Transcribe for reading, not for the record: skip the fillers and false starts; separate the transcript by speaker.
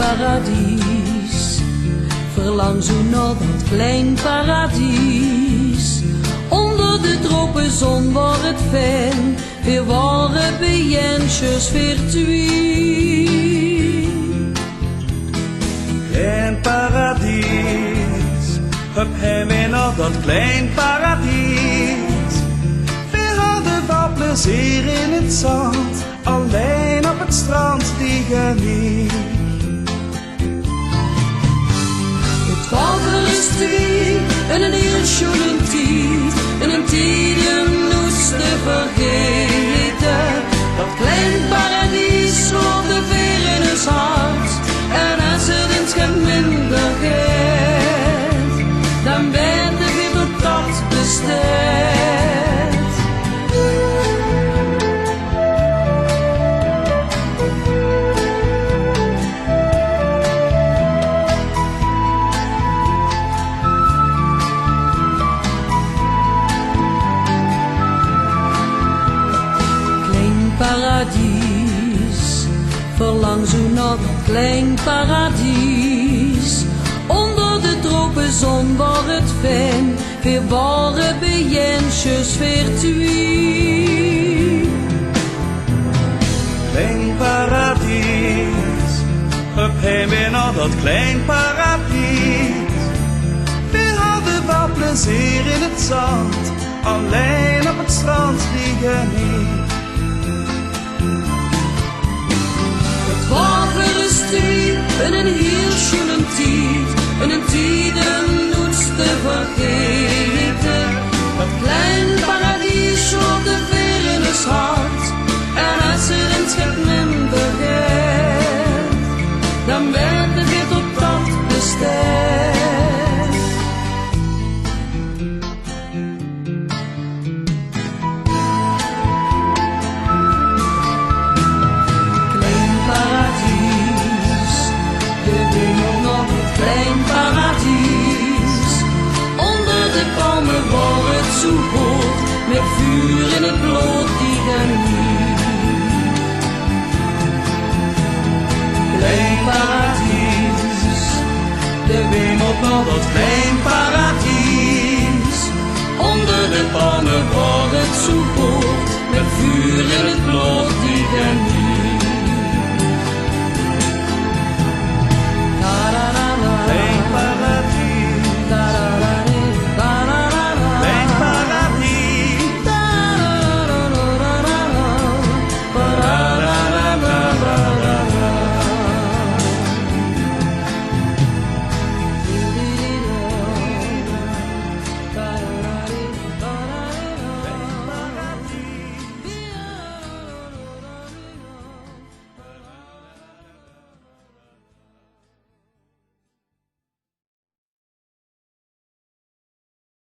Speaker 1: paradies. Verlang zo naar dat klein paradies. Onder de tropenzon waar het fijn, weer waren bijentjes virtueel.
Speaker 2: Klein paradies, op hem naar dat klein paradies. We hadden wat plezier in het zand, alleen op het strand die geniet.
Speaker 1: Het water is twee en een heel schoenen tijd, en een tijd moest te vergeten. Dat klein paradies sloot de veer in het hart, en als het in het geminder gaat, dan ben je weer tot dat besteed. Paradies, verlang zo naar dat klein paradies. Onder de tropenzon waar het fijn, weer waren bijentjes virtueel.
Speaker 2: Klein paradies, op hem naar dat klein paradies. We hadden wat plezier in het zand, alleen op het strand die geniet.
Speaker 1: Water is twee en een heel schoenen tijd, en een tijd moest te vergeten. Dat klein paradies sloot de veer in het hart, en als er in het schip minder gaat, dan werd het weer tot dat besteed. Klein paradies, onder de palmen waar het zo hoort, met vuur in het bloed die geniet. Klein paradies, de wemelt naar dat klein